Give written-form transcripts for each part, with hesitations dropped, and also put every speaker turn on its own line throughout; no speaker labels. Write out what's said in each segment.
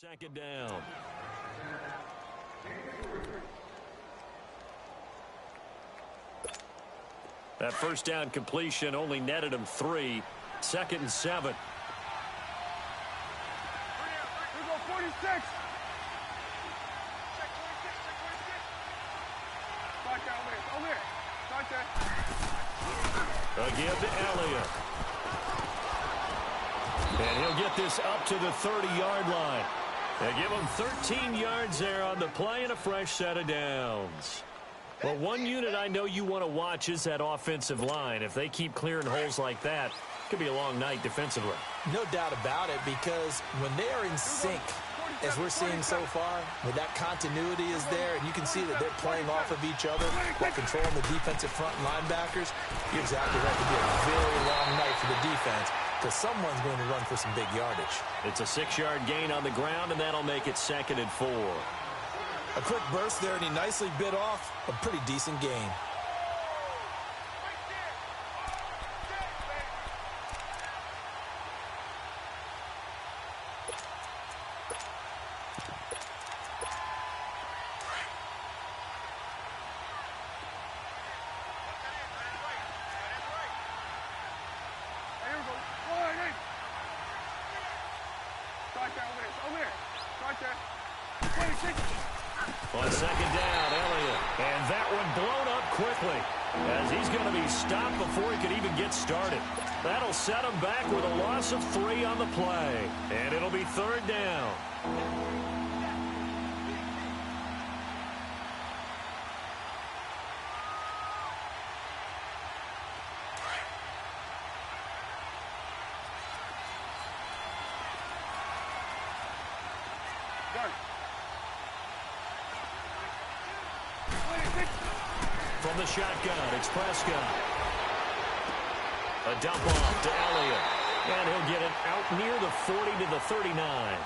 Second down. That first down completion only netted him 3. 2nd and 7.
We go 46. Start there, over here. Start there.
Again to Elliott. And he'll get this up to the 30-yard line. They give him 13 yards there on the play and a fresh set of downs. Well, one unit I know you want to watch is that offensive line. If they keep clearing holes like that, it could be a long night defensively.
No doubt about it, because when they are in sync, as we're seeing so far, when that continuity is there, and you can see that they're playing off of each other while controlling the defensive front linebackers, you're exactly right. It could be a very long night for the defense, because someone's going to run for some big yardage.
It's a 6-yard gain on the ground, and that'll make it 2nd and 4.
A quick burst there, and he nicely bit off a pretty decent gain.
On 2nd down, Elliott. And that one blown up quickly as he's going to be stopped before he could even get started. That'll set him back with a loss of 3 on the play. And it'll be 3rd down. From the shotgun, it's Prescott. A dump off to Elliott. And he'll get it out near the 40 to the 39.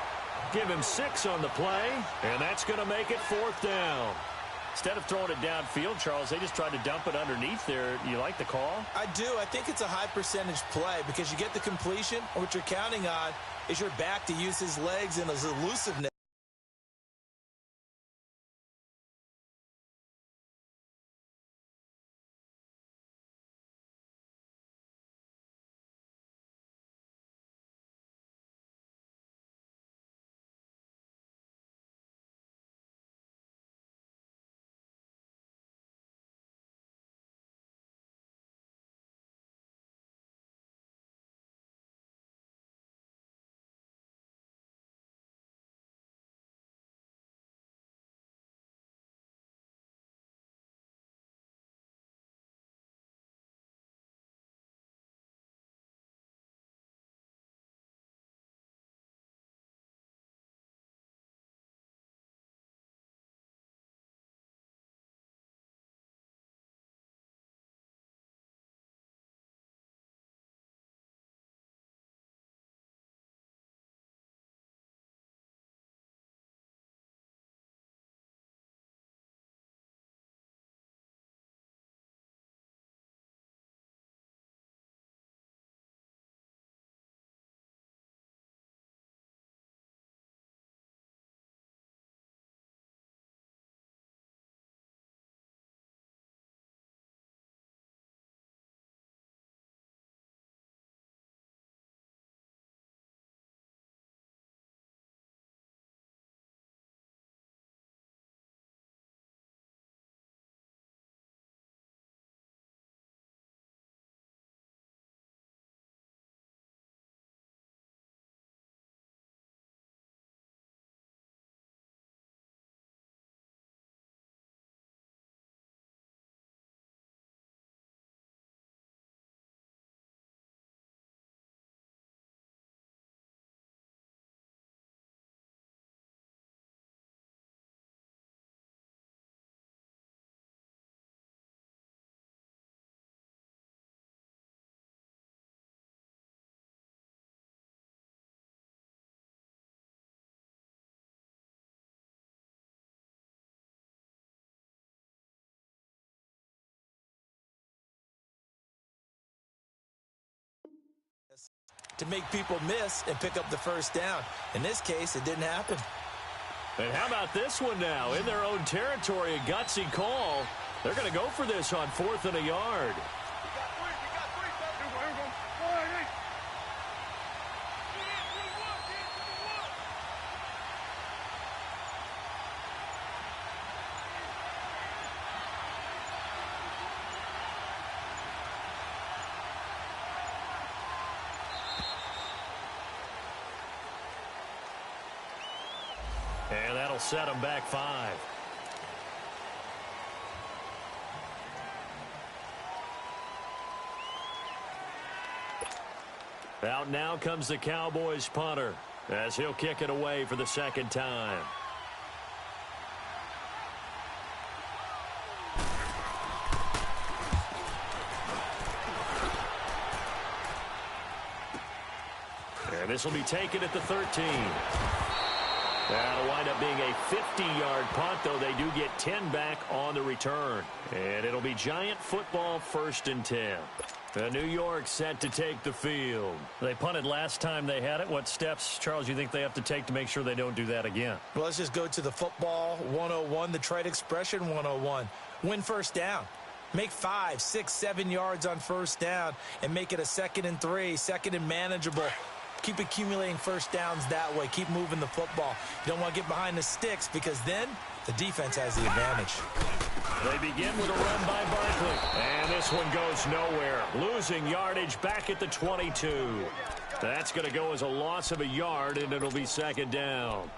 Give him 6 on the play, and that's going to make it 4th down. Instead of throwing it downfield, Charles, they just tried to dump it underneath there. You like the call?
I do. I think it's a high percentage play because you get the completion, and what you're counting on is your back to use his legs and his elusiveness. to make people miss and pick up the first down. In this case, it didn't happen.
And how about this one now? In their own territory, a gutsy call. They're going to go for this on 4th and a yard. And that'll set them back 5. Out now comes the Cowboys punter as he'll kick it away for the second time. And this will be taken at the 13. That'll wind up being a 50-yard punt, though they do get 10 back on the return. And it'll be Giant football 1st and 10. New York set to take the field. They punted last time they had it. What steps, Charles, you think they have to take to make sure they don't do that again?
Well, let's just go to the football 101, the trade expression 101. Win first down. Make 5, 6, 7 yards on first down and make it a 2nd and 3, 2nd and manageable. Keep accumulating first downs that way. Keep moving the football. You don't want to get behind the sticks because then the defense has the advantage.
They begin with a run by Barkley. And this one goes nowhere. Losing yardage back at the 22. That's going to go as a loss of a yard, and it'll be 2nd down.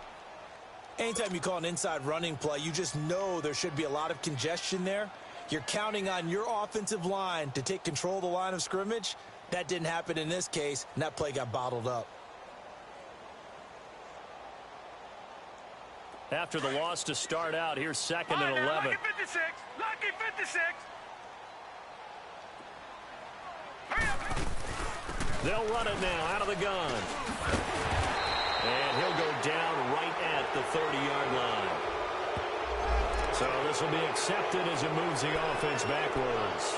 Anytime you call an inside running play, you just know there should be a lot of congestion there. You're counting on your offensive line to take control of the line of scrimmage. That didn't happen in this case, and that play got bottled up.
After the loss to start out, here's 2nd and 11.
Lucky 56. Lucky 56.
They'll run it now out of the gun. And he'll go down right at the 30-yard line. So this will be accepted as it moves the offense backwards.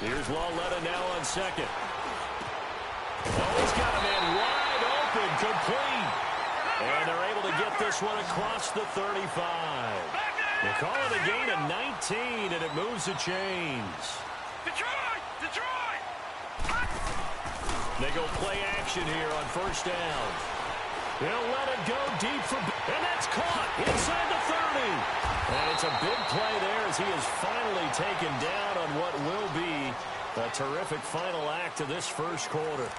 Here's Lawletta now on 2nd. Oh, he's got a man wide open, complete. And they're able to get this one across the 35. They call it a gain of 19, and it moves the chains.
Detroit! Detroit!
They go play action here on first down. They'll let it go deep for... And that's caught inside the 30. And it's a big play there as he is finally taken down on what will be a terrific final act of this first quarter.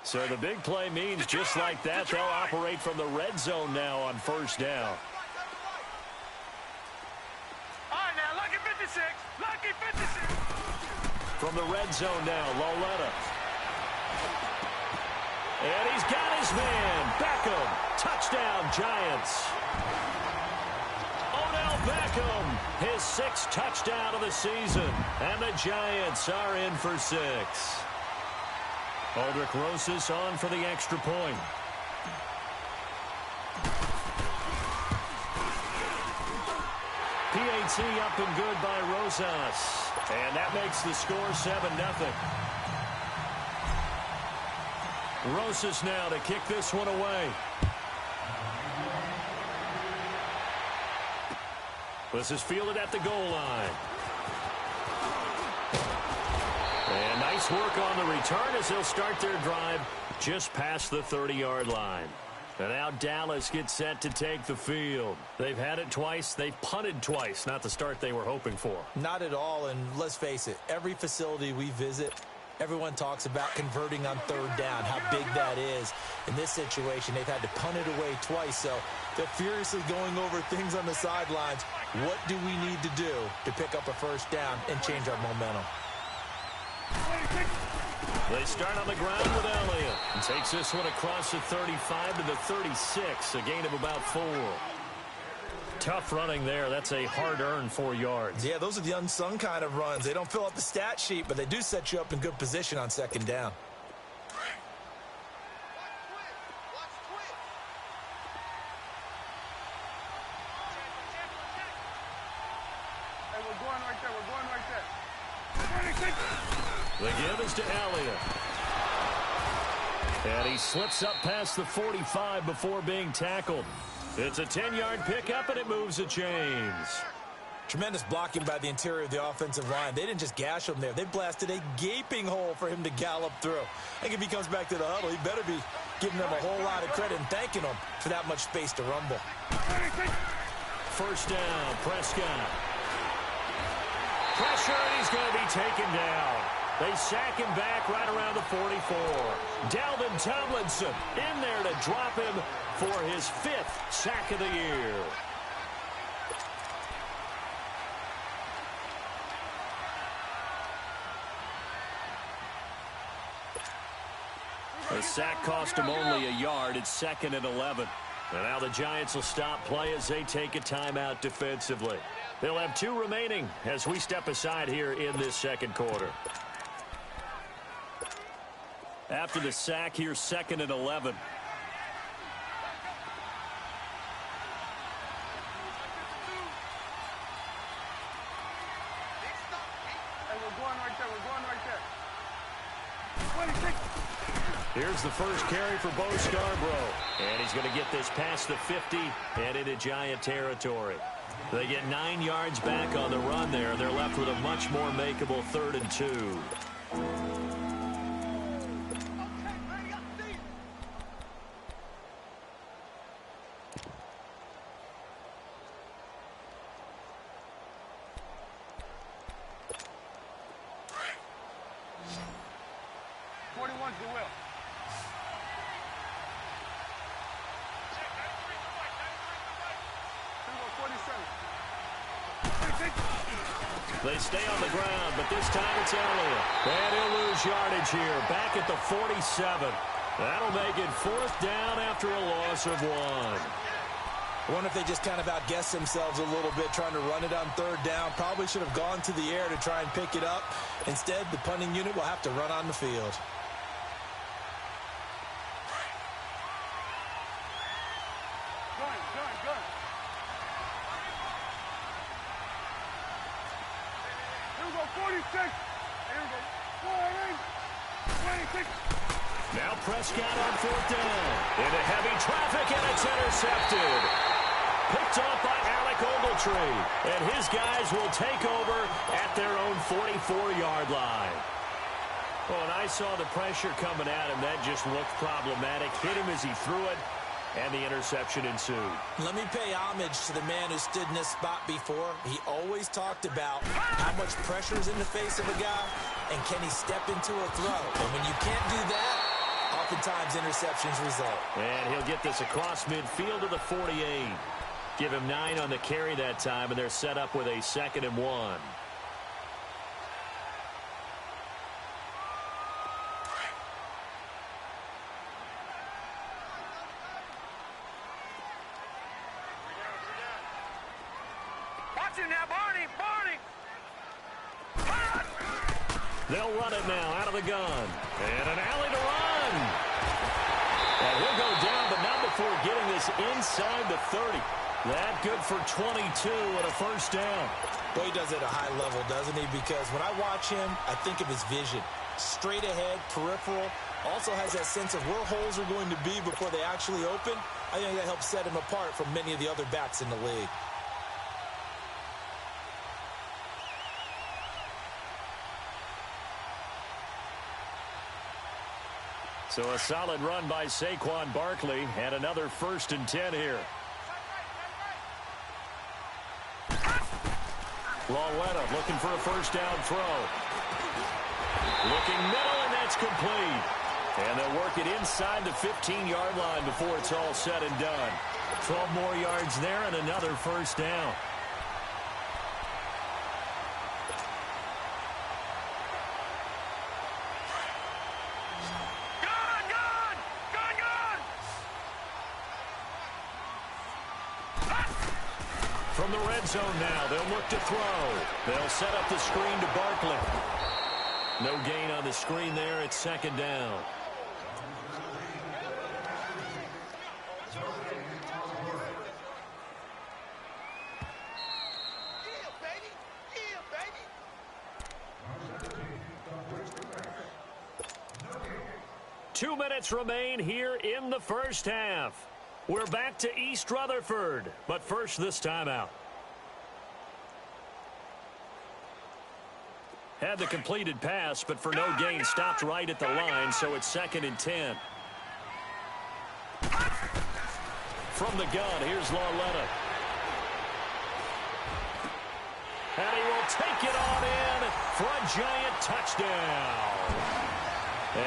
So the big play means just like that, they'll operate from the red zone now on first down.
All right, now, lucky 56. Lucky 56.
From the red zone now, Lawletta. And he's got his man. Beckham. Touchdown, Giants. Odell Beckham, his 6th touchdown of the season. And the Giants are in for 6. Aldrich Rosas on for the extra point. PAT up and good by Rosas. And that makes the score 7-0. Rosas now to kick this one away. This is fielded at the goal line. And nice work on the return as they'll start their drive just past the 30-yard line. And now Dallas gets set to take the field. They've had it twice. They've punted twice. Not the start they were hoping for.
Not at all, and let's face it, every facility we visit, everyone talks about converting on third down, how big that is. In this situation, they've had to punt it away twice, so they're furiously going over things on the sidelines. What do we need to do to pick up a first down and change our momentum?
They start on the ground with Elliott. And takes this one across the 35 to the 36, a gain of about 4. Tough running there. That's a hard-earned 4 yards.
Yeah, those are the unsung kind of runs. They don't fill up the stat sheet, but they do set you up in good position on second down.
Hey, we're going right there. We're going right there. 26.
The give is to Elliott. And he slips up past the 45 before being tackled. It's a 10-yard pickup, and it moves the chains.
Tremendous blocking by the interior of the offensive line. They didn't just gash him there. They blasted a gaping hole for him to gallop through. I think if he comes back to the huddle, he better be giving them a whole lot of credit and thanking them for that much space to rumble.
First down, Prescott. Pressure, and he's going to be taken down. They sack him back right around the 44. Dalvin Tomlinson in there to drop him for his 5th sack of the year. The sack cost him only a yard. It's 2nd and 11. And now the Giants will stop play as they take a timeout defensively. They'll have 2 remaining as we step aside here in this second quarter. After the sack, here's 2nd and 11. Here's the first carry for Bo Scarborough. And he's going to get this past the 50 and into Giant territory. They get 9 yards back on the run there. They're left with a much more makeable 3rd and 2. They stay on the ground, but this time it's Elliott. And he'll lose yardage here, back at the 47. That'll make it 4th down after a loss of 1.
I wonder if they just kind of outguessed themselves a little bit trying to run it on 3rd down. Probably should have gone to the air to try and pick it up. Instead, the punting unit will have to run on the field.
Now Prescott on 4th down. Into heavy traffic, and it's intercepted. Picked off by Alec Ogletree. And his guys will take over at their own 44-yard line. Oh, and I saw the pressure coming at him. That just looked problematic. Hit him as he threw it, and the interception ensued.
Let me pay homage to the man who stood in this spot before. He always talked about how much pressure is in the face of a guy, and can he step into a throw. And when you can't do that, oftentimes interceptions result.
And he'll get this across midfield to the 48. Give him 9 on the carry that time, and they're set up with a 2nd and 1. They'll run it now out of the gun. And an alley to run. And he'll go down, but not before getting this inside the 30. That good for 22 and a first down.
Boy, he does it at a high level, doesn't he? Because when I watch him, I think of his vision. Straight ahead, peripheral. Also has that sense of where holes are going to be before they actually open. I think that helps set him apart from many of the other backs in the league.
So a solid run by Saquon Barkley and another 1st and 10 here. Lawletta looking for a first down throw. Looking middle, and that's complete. And they'll work it inside the 15-yard line before it's all said and done. 12 more yards there and another first down. From the red zone now, they'll look to throw. They'll set up the screen to Barkley. No gain on the screen there. It's 2nd down. Two minutes remain here in the first half. We're back to East Rutherford, but first this timeout. Had the completed pass, but for no gain, stopped right at the line, so it's 2nd and 10. From the gun, here's Lawletta. And he will take it on in for a giant touchdown.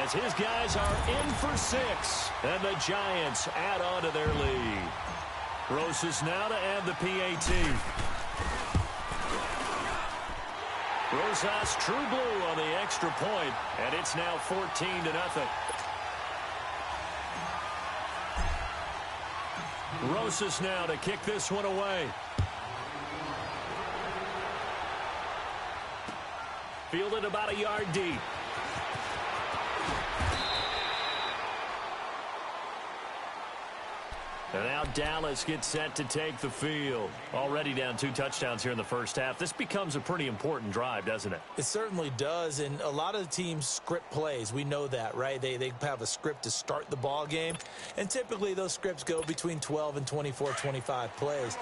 As his guys are in for 6, and the Giants add on to their lead. Rosas now to add the PAT. Rosas true blue on the extra point, and it's now 14-0. Rosas now to kick this one away. Fielded about a yard deep. And now Dallas gets set to take the field. Already down 2 touchdowns here in the first half. This becomes a pretty important drive, doesn't it?
It certainly does, and a lot of the teams script plays. We know that, right? They have a script to start the ball game, and typically those scripts go between 12 and 24, 25 plays.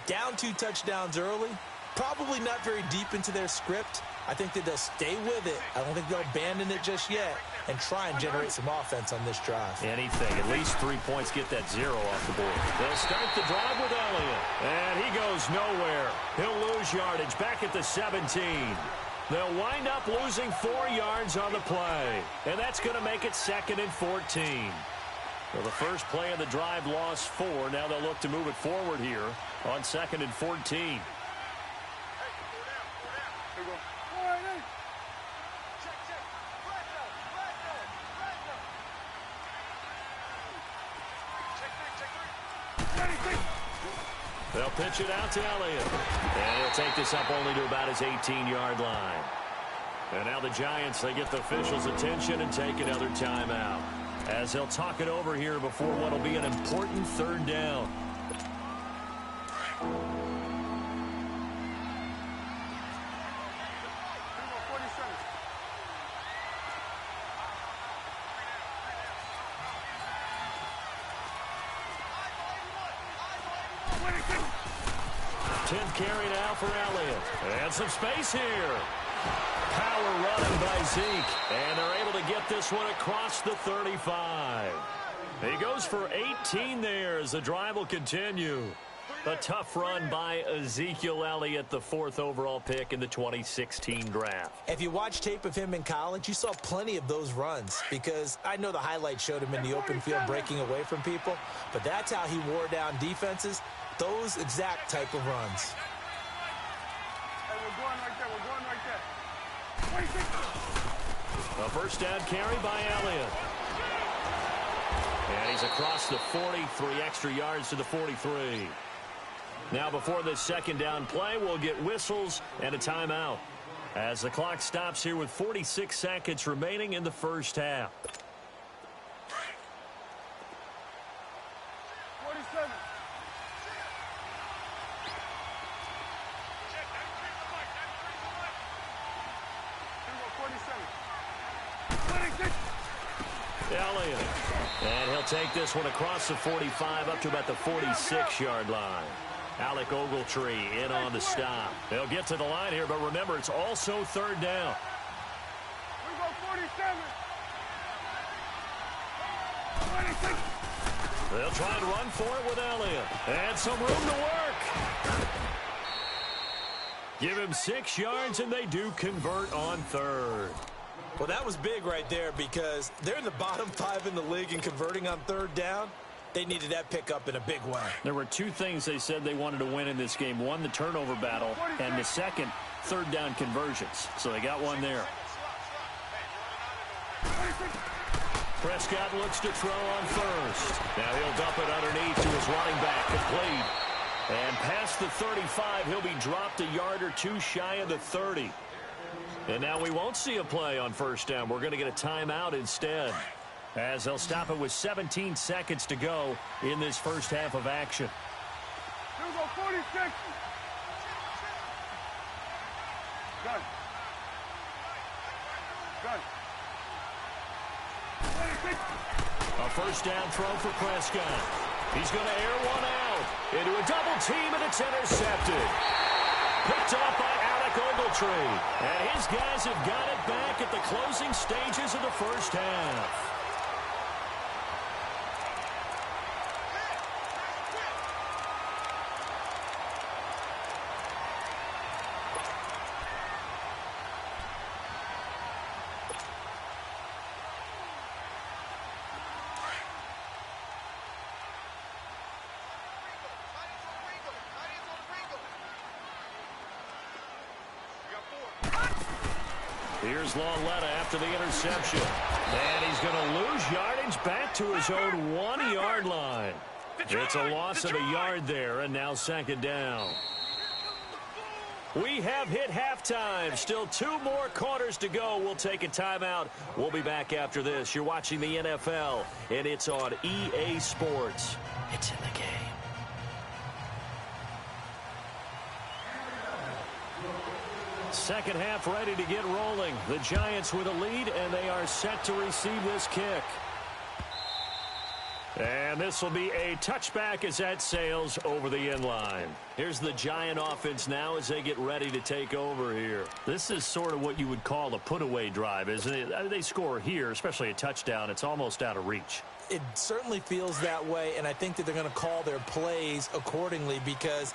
Down 2 touchdowns early, probably not very deep into their script. I think that they'll stay with it. I don't think they'll abandon it just yet and try and generate some offense on this drive.
Anything. At least 3 points, get that 0 off the board. They'll start the drive with Elliott. And he goes nowhere. He'll lose yardage back at the 17. They'll wind up losing 4 yards on the play. And that's going to make it 2nd and 14. Well, the first play of the drive lost 4. Now they'll look to move it forward here on 2nd and 14. They'll pitch it out to Elliott. And he'll take this up only to about his 18-yard line. And now the Giants, they get the officials' attention and take another timeout, as they'll talk it over here before what will be an important 3rd down. Carry now for Elliott. And some space here. Power running by Zeke. And they're able to get this one across the 35. He goes for 18 there as the drive will continue. A tough run by Ezekiel Elliott, the 4th overall pick in the 2016 draft.
If you watch tape of him in college, you saw plenty of those runs, because I know the highlights showed him in the open field breaking away from people, but that's how he wore down defenses, those exact type of runs.
Hey, we're going right there. We're going right there.
A first down carry by Elliott. And he's across the 40, 3 extra yards to the 43. Now before this 2nd down play, we'll get whistles and a timeout, as the clock stops here with 46 seconds remaining in the first half.
47.
Elliott. And he'll take this one across the 45 up to about the 46-yard line. Alec Ogletree in on the stop. They'll get to the line here, but remember, it's also 3rd down.
We go 47.
They'll try and run for it with Elliott. And some room to work. Give him 6 yards, and they do convert on third.
Well, that was big right there because they're in the bottom 5 in the league in converting on third down. They needed that pickup in a big way.
There were 2 things they said they wanted to win in this game. One, the turnover battle, and the second, third down conversions. So they got one there. Prescott looks to throw on first. Now he'll dump it underneath to his running back, complete. And past the 35, he'll be dropped a yard or 2 shy of the 30. And now we won't see a play on first down. We're going to get a timeout instead, as they'll stop it with 17 seconds to go in this first half of action.
Here we go, 46. Gun. Gun.
A first down throw for Prescott. He's going to air one out into a double team, and it's intercepted. Picked off by Alec Ogletree. And his guys have got it back at the closing stages of the first half. Here's Lauletta after the interception. And he's going to lose yardage back to his own 1-yard line. It's a loss of a yard there, and now second down. We have hit halftime. Still 2 more quarters to go. We'll take a timeout. We'll be back after this. You're watching the NFL, and it's on EA Sports. It's in the game. Second half ready to get rolling. The Giants with a lead, and they are set to receive this kick. And this will be a touchback as that sails over the end line. Here's the Giant offense now as they get ready to take over here. This is sort of what you would call a put-away drive, isn't it? They score here, especially a touchdown. It's almost out of reach.
It certainly feels that way, and I think that they're going to call their plays accordingly because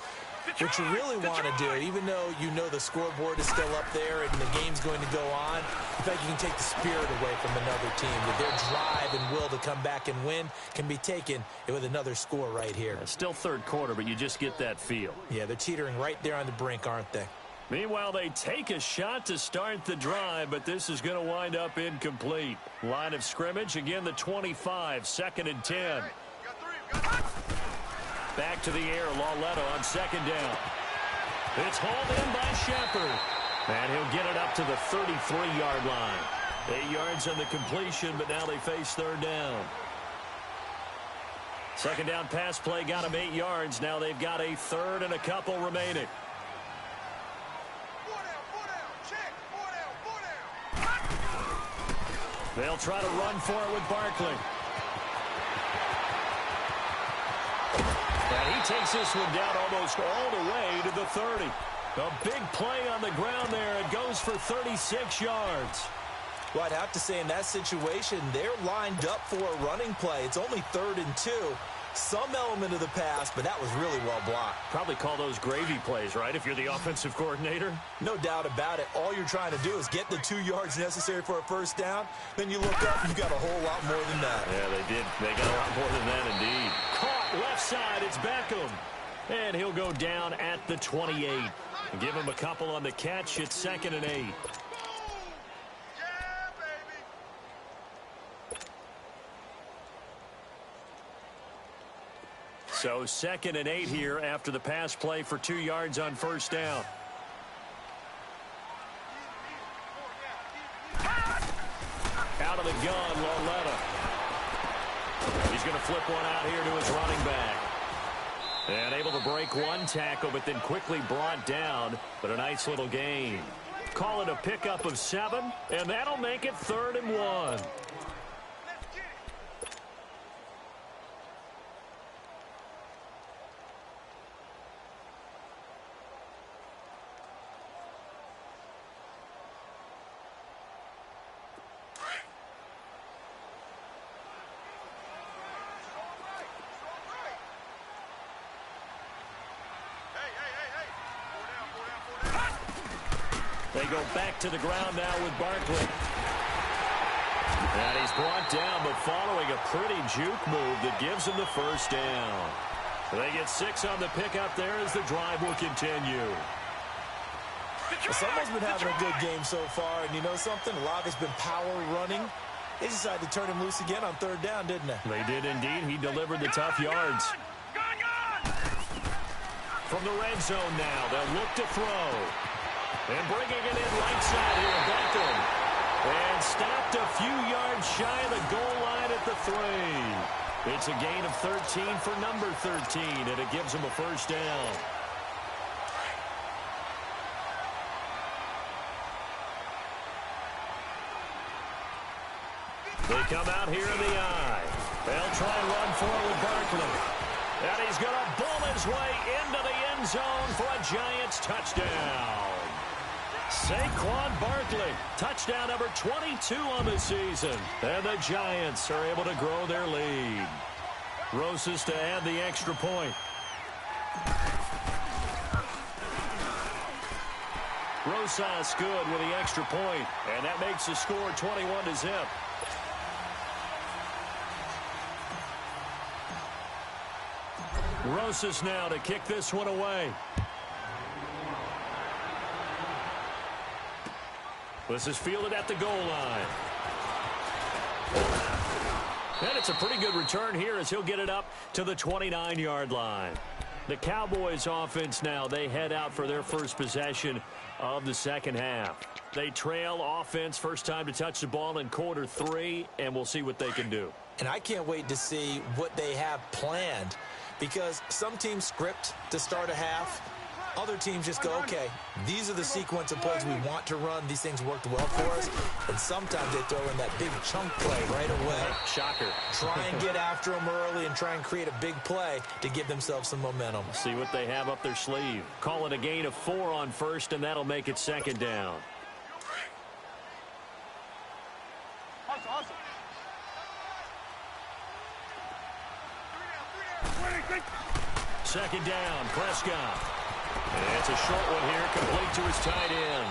what you really want to do, even though you know the scoreboard is still up there and the game's going to go on, in fact, you can take the spirit away from another team. That their drive and will to come back and win can be taken with another score right here.
Still third quarter, but you just get that feel.
Yeah, they're teetering right there on the brink, aren't they?
Meanwhile, they take a shot to start the drive, but this is going to wind up incomplete. Line of scrimmage, again the 25, 2nd and 10. Back to the air, Lauletta on second down. It's hauled in by Shepard. And he'll get it up to the 33-yard line. 8 yards on the completion, but now they face third down. Second down pass play got them 8 yards. Now they've got a third and a couple remaining. They'll try to run for it with Barkley. And he takes this one down almost all the way to the 30. A big play on the ground there. It goes for 36 yards.
Well, I'd have to say in that situation, they're lined up for a running play. It's only 3rd and 2. Some element of the pass, but that was really well blocked.
Probably call those gravy plays, right, if you're the offensive coordinator?
No doubt about it. All you're trying to do is get the 2 yards necessary for a first down. Then you look up, you got a whole lot more than that.
Yeah, they did. They got a lot more than that, indeed. Caught left side. It's Beckham. And he'll go down at the 28. Give him a couple on the catch. It's 2nd and 8. So 2nd and 8 here after the pass play for 2 yards on first down. Out of the gun, Lauletta. He's going to flip one out here to his running back. And able to break one tackle, but then quickly brought down. But a nice little gain. Call it a pickup of 7, and that'll make it 3rd and 1. They go back to the ground now with Barkley. And he's brought down, but following a pretty juke move that gives him the first down. They get 6 on the pickup there as the drive will continue.
Someone's been having a good game so far, and you know something? A lot of it's been power running. They decided to turn him loose again on 3rd down, didn't they?
They did indeed. He delivered the tough yards. From the red zone now, they'll look to throw. And bringing it in right side here, Beckham. And stopped a few yards shy of the goal line at the 3. It's a gain of 13 for number 13, and it gives him a first down. They come out here in the eye. They'll try and run forward Barkley. And he's going to bull his way into the end zone for a Giants touchdown. Saquon Barkley, touchdown number 22 on the season. And the Giants are able to grow their lead. Rosas to add the extra point. Rosas good with the extra point, and that makes the score 21-0. Rosas now to kick this one away. This is fielded at the goal line. And it's a pretty good return here as he'll get it up to the 29-yard line. The Cowboys offense now, they head out for their first possession of the second half. They trail offense first time to touch the ball in quarter 3, and we'll see what they can do.
And I can't wait to see what they have planned, because some teams script to start a half. Other teams just go, okay, these are the sequence of plays we want to run. These things worked well for us. And sometimes they throw in that big chunk play right away.
Shocker.
Try and get after them early and try and create a big play to give themselves some momentum.
See what they have up their sleeve. Call it a gain of 4 on first, and that'll make it 2nd down.
Hustle.
Second down, Prescott. And it's a short one here, complete to his tight end.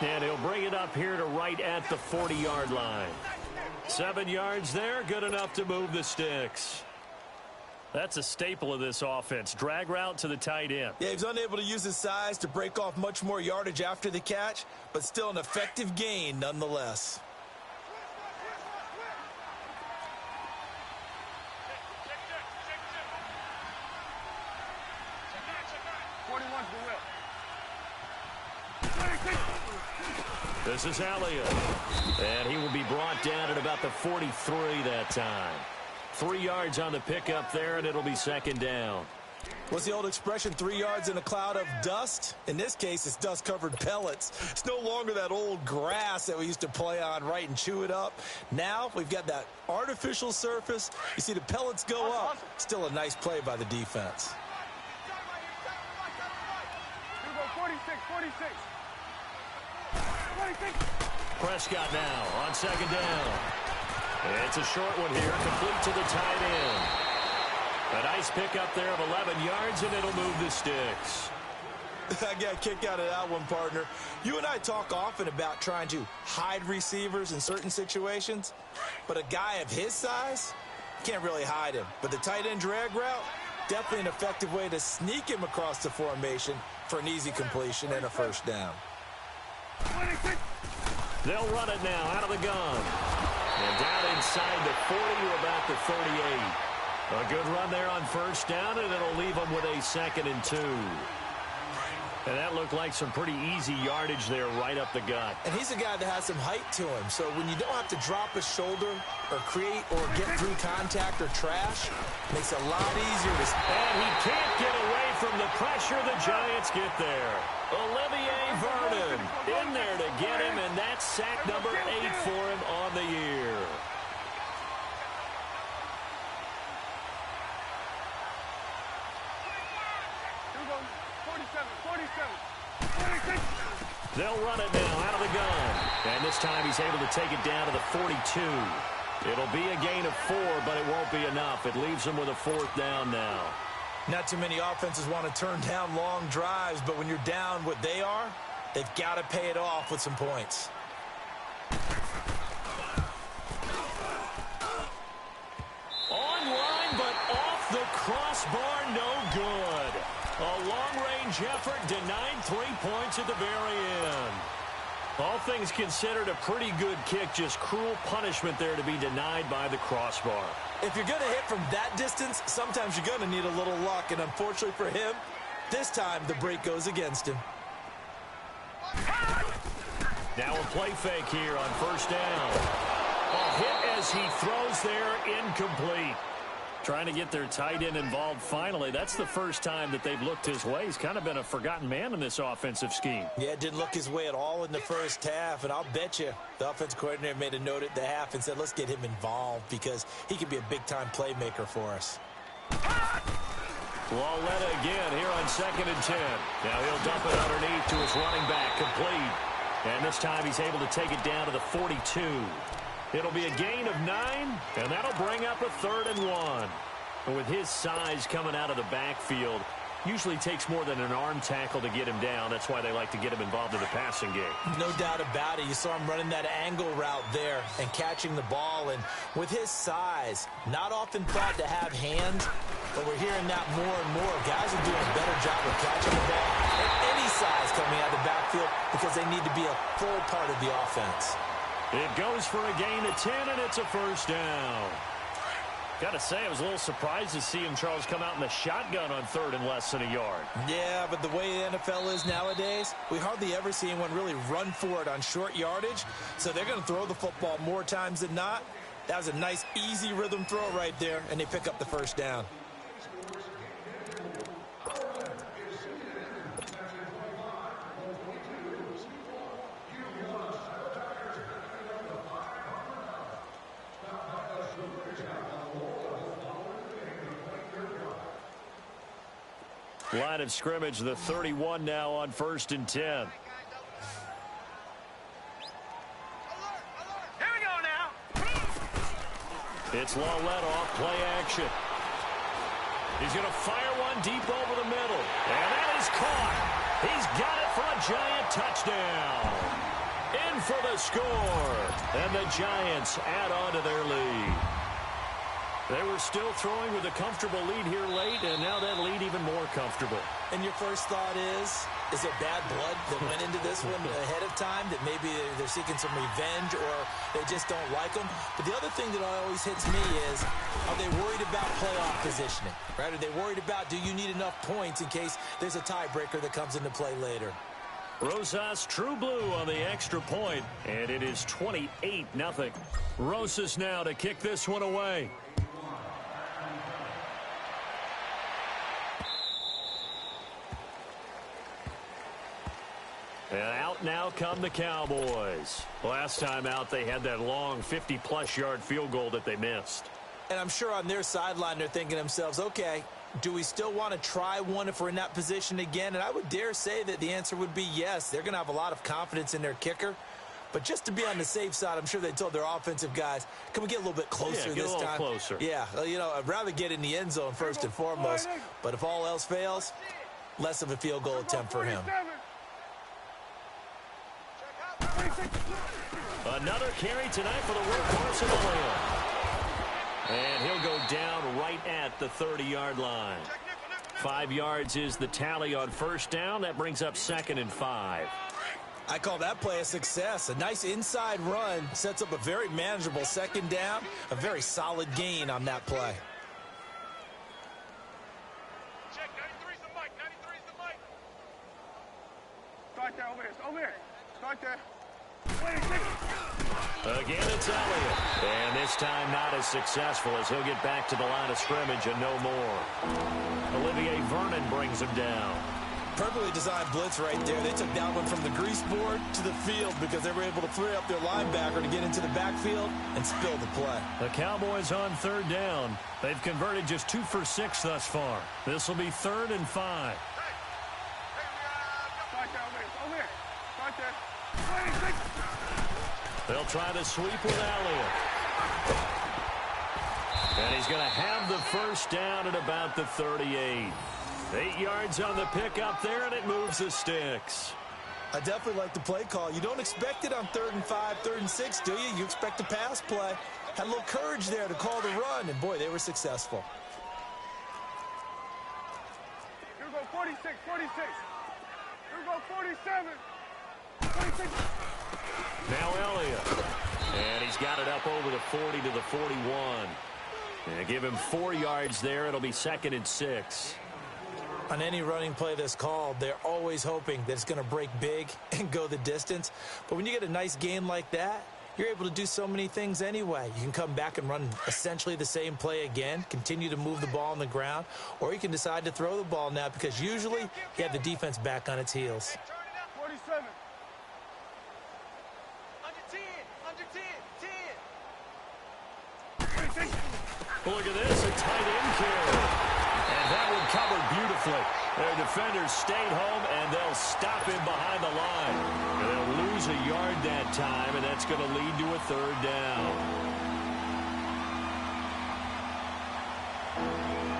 And he'll bring it up here to right at the 40-yard line. 7 yards there, good enough to move the sticks. That's a staple of this offense. Drag route to the tight end.
Yeah, he's unable to use his size to break off much more yardage after the catch, but still an effective gain nonetheless.
This is Elliott. And he will be brought down at about the 43 that time. 3 yards on the pickup there, and it'll be 2nd down.
What's the old expression, 3 yards in a cloud of dust? In this case, it's dust-covered pellets. It's no longer that old grass that we used to play on, right, and chew it up. Now we've got that artificial surface. You see the pellets go up. Still a nice play by the defense.
46.
Prescott now on 2nd down. It's a short one here, complete to the tight end. A nice pickup there of 11 yards, and it'll move the sticks.
I got a kick out of that one, partner. You and I talk often about trying to hide receivers in certain situations, but a guy of his size, can't really hide him. But the tight end drag route, definitely an effective way to sneak him across the formation for an easy completion and a first down.
They'll run it now out of the gun. And down inside the 40 to about the 38. A good run there on first down, and it'll leave them with a 2nd and 2. And that looked like some pretty easy yardage there right up the gut.
And he's a guy that has some height to him, so when you don't have to drop a shoulder or create or get through contact or trash, it makes it a lot easier to...
And he can't get away from the pressure the Giants get there. Olivier Vernon in there to get him, and that's sack number 8 for him on the year. They'll run it now out of the gun. And this time he's able to take it down to the 42. It'll be a gain of 4, but it won't be enough. It leaves him with a 4th down now.
Not too many offenses want to turn down long drives, but when you're down what they are, They've got to pay it off with some points.
Online, but off the crossbar, no good. A long-range effort denied 3 points at the very end. All things considered, a pretty good kick, just cruel punishment there to be denied by the crossbar.
If you're going to hit from that distance, sometimes you're going to need a little luck, and unfortunately for him, this time the break goes against him.
Now a play fake here on first down. A hit as he throws there, incomplete. Trying to get their tight end involved finally. That's the first time that they've looked his way. He's kind of been a forgotten man in this offensive scheme.
Yeah, didn't look his way at all in the first half, and I'll bet you the offensive coordinator made a note at the half and said, let's get him involved because he could be a big-time playmaker for us.
Lauletta again here on 2nd and 10. Now he'll dump it underneath to his running back, complete. And this time he's able to take it down to the 42. It'll be a gain of 9, and that'll bring up a 3rd and 1. And with his size coming out of the backfield, usually takes more than an arm tackle to get him down. That's why they like to get him involved in the passing game.
No doubt about it. You saw him running that angle route there and catching the ball. And with his size, not often thought to have hands, but we're hearing that more and more. Guys are doing a better job of catching the ball at any size coming out of the backfield because they need to be a full part of the offense.
It goes for a gain of 10, and it's a first down. Got to say, I was a little surprised to see him, Charles, come out in the shotgun on 3rd and less than a yard.
Yeah, but the way the NFL is nowadays, we hardly ever see anyone really run for it on short yardage. So they're going to throw the football more times than not. That was a nice, easy rhythm throw right there, and they pick up the first down.
Line of scrimmage, the 31 now on 1st and 10.
Here we go now.
It's Lauletta off play action. He's going to fire one deep over the middle. And that is caught. He's got it for a Giant touchdown. In for the score. And the Giants add on to their lead. They were still throwing with a comfortable lead here late, and now that lead even more comfortable.
And your first thought is there bad blood that went into this one ahead of time, that maybe they're seeking some revenge or they just don't like them? But the other thing that always hits me is, are they worried about playoff positioning? Right? Are they worried about, do you need enough points in case there's a tiebreaker that comes into play later?
Rosas true blue on the extra point, and it is 28-0. Rosas now to kick this one away. And out now come the Cowboys. Last time out, they had that long 50-plus yard field goal that they missed.
And I'm sure on their sideline, they're thinking to themselves, okay, do we still want to try one if we're in that position again? And I would dare say that the answer would be yes. They're going to have a lot of confidence in their kicker. But just to be on the safe side, I'm sure they told their offensive guys, can we get a little bit closer this time?
Closer.
Yeah, you know, I'd rather get in the end zone first and foremost. But if all else fails, less of a field goal attempt for him.
Another carry tonight for the workhorse of Elliott. And he'll go down right at the 30-yard line. 5 yards is the tally on first down. That brings up 2nd and 5.
I call that play a success. A nice inside run sets up a very manageable 2nd down. A very solid gain on that play.
Check, 93's the mic. 93's the mic. Start there, over here. Over here. Start there.
Again, it's Elliott. And this time not as successful as he'll get back to the line of scrimmage and no more. Olivier Vernon brings him down.
Perfectly designed blitz right there. They took that one from the grease board to the field because they were able to free up their linebacker to get into the backfield and spill the play.
The Cowboys on 3rd down. They've converted just 2 for 6 thus far. This will be 3rd and 5.
Start there, over here. Start there.
They'll try to sweep with Elliott. And he's going to have the first down at about the 38. 8 yards on the pickup there, and it moves the sticks.
I definitely like the play call. You don't expect it on 3rd and 5, 3rd and 6, do you? You expect a pass play. Had a little courage there to call the run, and, boy, they were successful.
Here we go, 46, 46. Here we go, 47. 46.
Now Elliott. And he's got it up over the 40 to the 41. And give him 4 yards there. It'll be 2nd and 6.
On any running play that's called, they're always hoping that it's going to break big and go the distance. But when you get a nice game like that, you're able to do so many things anyway. You can come back and run essentially the same play again, continue to move the ball on the ground, or you can decide to throw the ball now because usually you have the defense back on its heels.
47.
Look at this, a tight end carry. And that one covered beautifully. Their defenders stayed home, and they'll stop him behind the line. And they'll lose a yard that time, and that's going to lead to a 3rd down.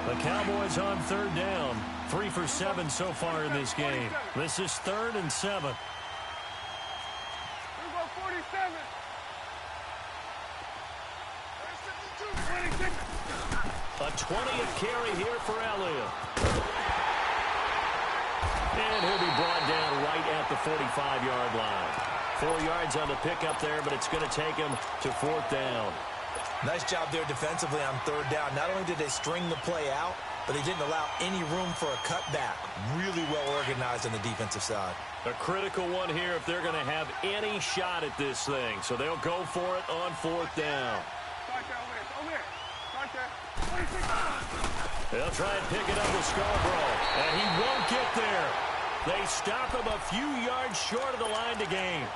The Cowboys on 3rd down. 3 for 7 so far in this game. This is 3rd and 7.
Here we go, 47. 26.
A 20th carry here for Elliott. And he'll be brought down right at the 45-yard line. 4 yards on the pickup there, but it's going to take him to 4th down.
Nice job there defensively on 3rd down. Not only did they string the play out, but they didn't allow any room for a cutback. Really well organized on the defensive side.
A critical one here if they're going to have any shot at this thing. So they'll go for it on 4th down.
Start there, over there. Start there. 26.
They'll try and pick it up with Scarborough. And he won't get there. They stop him a few yards short of the line to gain.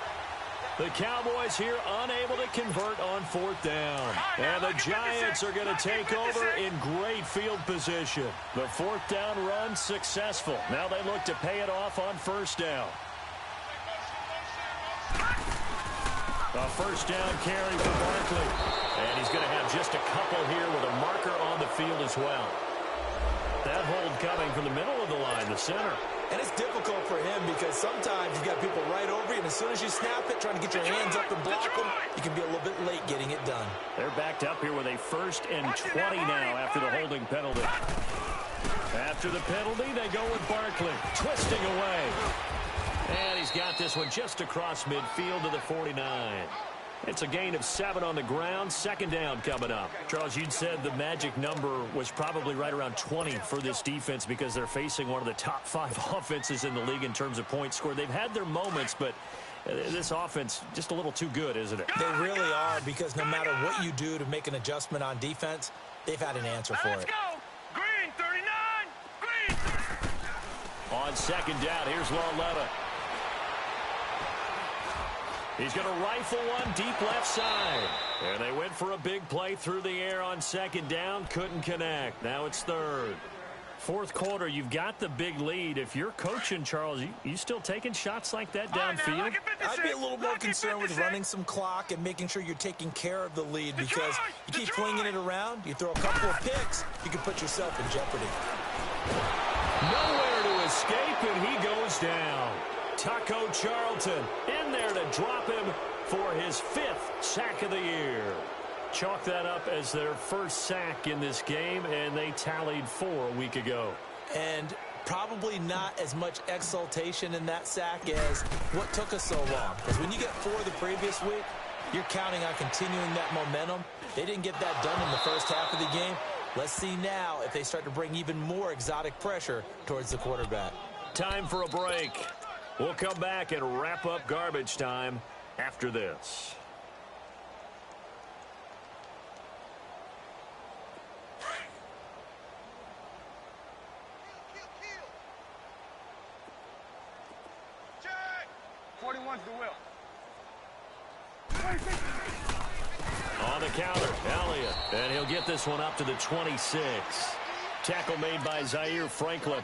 The Cowboys here unable to convert on 4th down. And the Giants are going to take over in great field position. The 4th down run successful. Now they look to pay it off on 1st down. A 1st down carry for Barkley. And he's going to have just a couple here with a marker on the field as well. That hold coming from the middle of the line, the center.
And it's difficult for him because sometimes you've got people right over you, and as soon as you snap it, trying to get your hands up and block them, you can be a little bit late getting it done.
They're backed up here with a 1st and 20 now after the holding penalty. After the penalty, they go with Barkley, twisting away. And he's got this one just across midfield to the 49. It's a gain of 7 on the ground. 2nd down coming up. Charles, you'd said the magic number was probably right around 20 for this defense because they're facing one of the top 5 offenses in the league in terms of points scored. They've had their moments, but this offense just a little too good, isn't it?
They really are, because no matter what you do to make an adjustment on defense, they've had an answer for it.
Let's go. Green, 39. Green.
On 2nd down, here's Lauletta. He's going to rifle one deep left side. And they went for a big play through the air on 2nd down. Couldn't connect. Now it's 3rd. 4th quarter, you've got the big lead. If you're coaching, Charles, you still taking shots like that downfield?
I'd be a little more concerned with running some clock and making sure you're taking care of the lead, because you keep flinging it around, you throw a couple of picks, you can put yourself in jeopardy.
Nowhere to escape, and he goes down. Taco Charlton in there to drop him for his 5th sack of the year. Chalk that up as their 1st sack in this game, and they tallied 4 a week ago.
And probably not as much exultation in that sack as what took us so long. Because when you get 4 the previous week, you're counting on continuing that momentum. They didn't get that done in the first half of the game. Let's see now if they start to bring even more exotic pressure towards the quarterback.
Time for a break. We'll come back and wrap up garbage time after this.
Check. 41's the will.
On the counter, Elliott. And he'll get this one up to the 26. Tackle made by Zaire Franklin.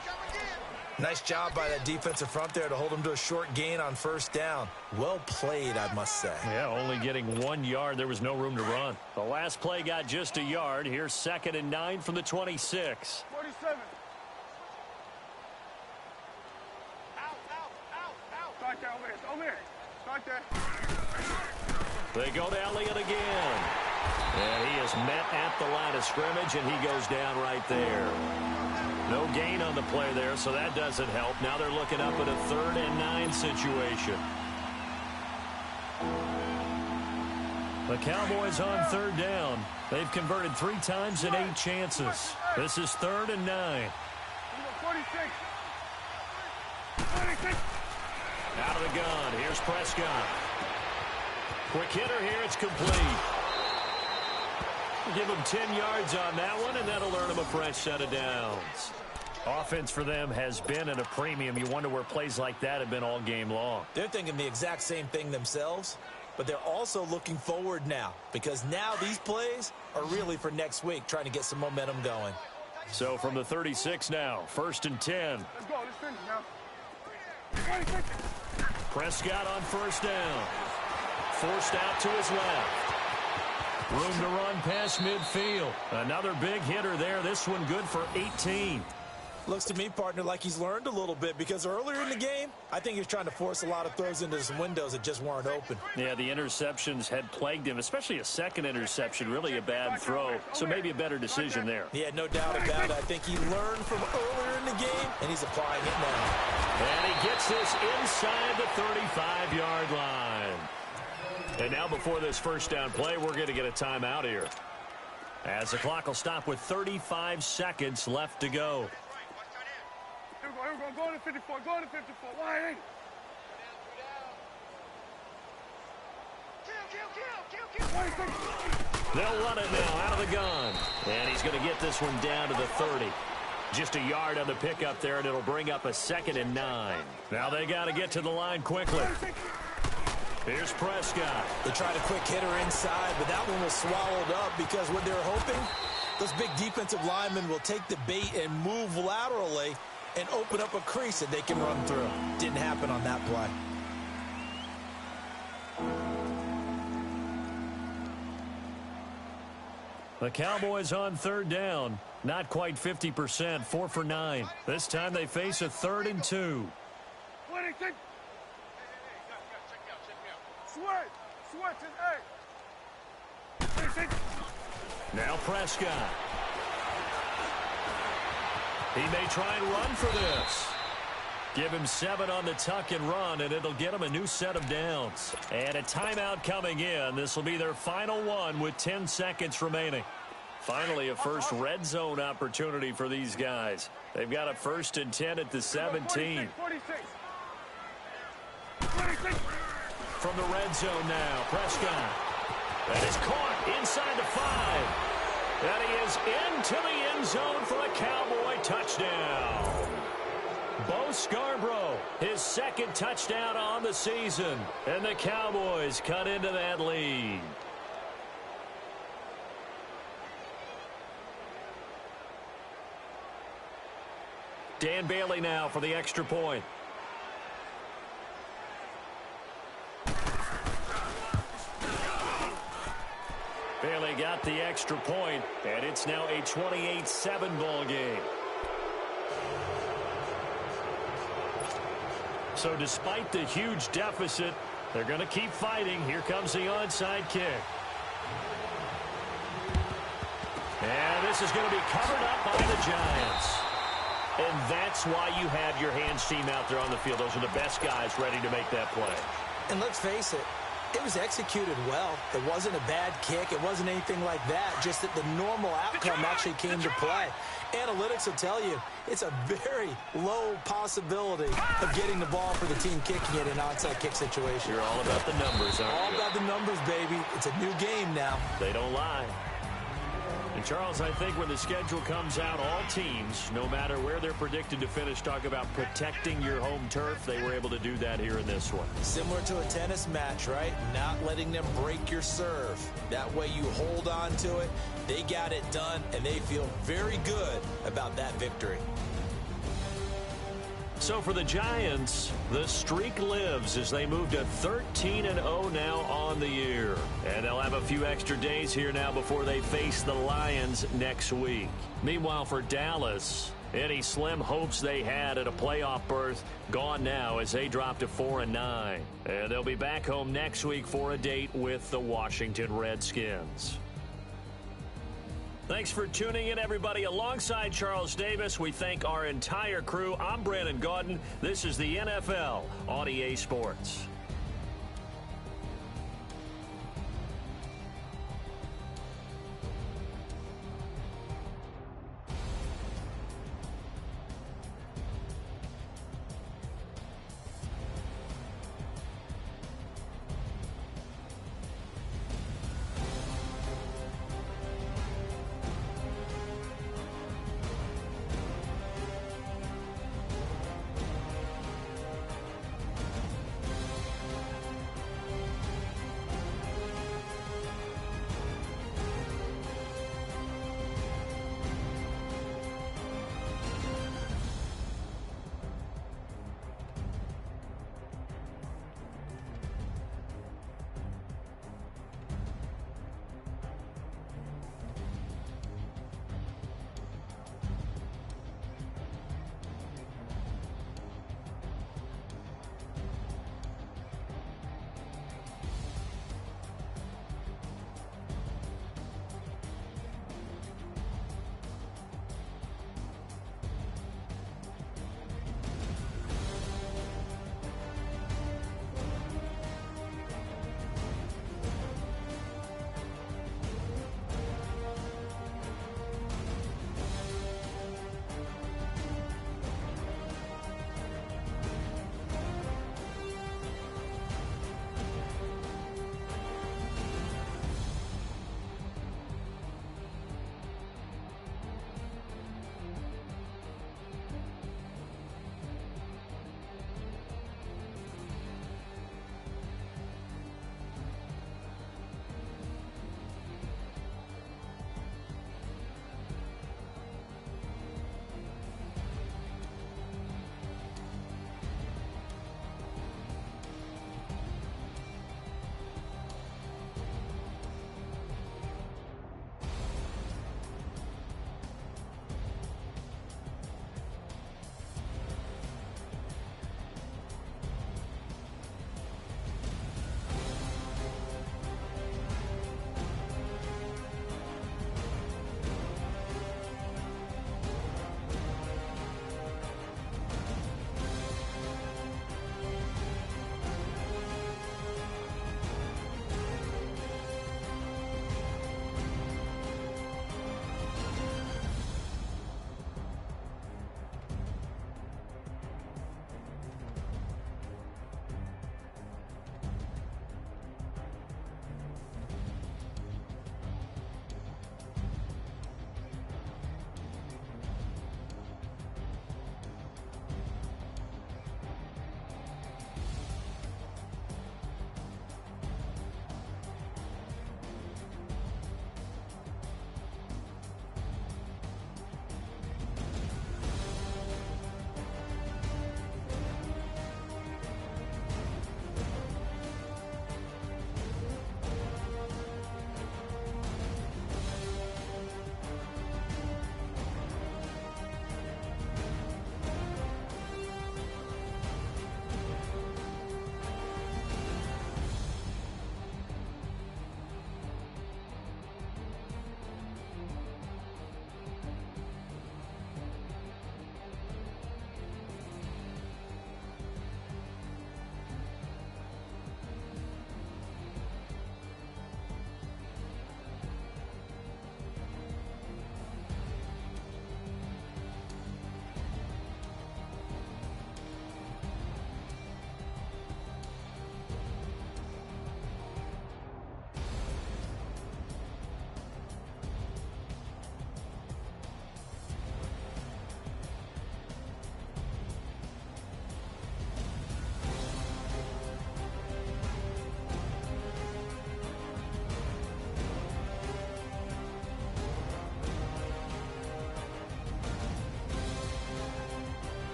Nice job by that defensive front there to hold him to a short gain on 1st down. Well played, I must say.
Yeah, only getting 1 yard. There was no room to run. The last play got just a yard. Here's 2nd and 9 from the 26.
47. Out. Start there, over here. Start there.
They go to Elliott again. And he is met at the line of scrimmage, and he goes down right there. No gain on the play there, so that doesn't help. Now they're looking up at a 3rd and 9 situation. The Cowboys on 3rd down. They've converted 3 times in 8 chances. This is 3rd and 9.
46.
Out of the gun. Here's Prescott. Quick hitter here. It's complete. Give him 10 yards on that one, and that'll earn him a fresh set of downs. Offense for them has been at a premium. You wonder where plays like that have been all game long.
They're thinking the exact same thing themselves, but they're also looking forward now because now these plays are really for next week, trying to get some momentum going.
So from the 36 now, 1st and 10.
Let's go. Let's finish now. 46.
Prescott on 1st down. Forced out to his left. Room to run past midfield. Another big hitter there. This one good for 18.
Looks to me, partner, like he's learned a little bit because earlier in the game, I think he was trying to force a lot of throws into some windows that just weren't open.
Yeah, the interceptions had plagued him, especially a second interception, really a bad throw. So maybe a better decision there.
Yeah, no doubt about it. I think he learned from earlier in the game, and he's applying it now.
And he gets this inside the 35-yard line. And now before this first down play, we're going to get a timeout here, as the clock will stop with 35 seconds left to go.
Here we go. Go to 54. Go to 54. Why?
They'll run it now out of the gun. And he's going to get this one down to the 30. Just a yard on the pickup there, and it'll bring up a 2nd and 9. Now they got to get to the line quickly. Here's Prescott.
They tried a quick hitter inside, but that one was swallowed up because what they're hoping, those big defensive linemen will take the bait and move laterally and open up a crease that they can run through. Didn't happen on that play.
The Cowboys on 3rd down. Not quite 50%, 4 for 9. This time they face a 3rd and 2.
26. Switch is 8.
Now Prescott. He may try and run for this. Give him 7 on the tuck and run, and it'll get him a new set of downs. And a timeout coming in. This will be their final one with 10 seconds remaining. Finally, a first red zone opportunity for these guys. They've got a 1st and 10 at the 17.
46.
From the red zone now, Prescott. That is caught inside the 5. And he is into the end zone for a Cowboy touchdown. Bo Scarborough, his 2nd touchdown on the season. And the Cowboys cut into that lead. Dan Bailey now for the extra point. Bailey got the extra point, and it's now a 28-7 ball game. So despite the huge deficit, they're going to keep fighting. Here comes the onside kick. And this is going to be covered up by the Giants. And that's why you have your hands team out there on the field. Those are the best guys ready to make that play.
And let's face it, it was executed well. It wasn't a bad kick. It wasn't anything like that. Just that the normal outcome actually came to play. Analytics will tell you it's a very low possibility of getting the ball for the team kicking it in an onside kick situation.
You're all about the numbers, aren't you?
All about the numbers, baby. It's a new game now.
They don't lie. And, Charles, I think when the schedule comes out, all teams, no matter where they're predicted to finish, talk about protecting your home turf. They were able to do that here in this one.
Similar to a tennis match, right? Not letting them break your serve. That way you hold on to it. They got it done, and they feel very good about that victory.
So for the Giants, the streak lives as they move to 13-0 now on the year. And they'll have a few extra days here now before they face the Lions next week. Meanwhile, for Dallas, Any slim hopes they had at a playoff berth gone now as they drop to 4-9. And they'll be back home next week for a date with the Washington Redskins. Thanks for tuning in, everybody. Alongside Charles Davis, we thank our entire crew. I'm Brandon Gaudin. This is the NFL on EA Sports.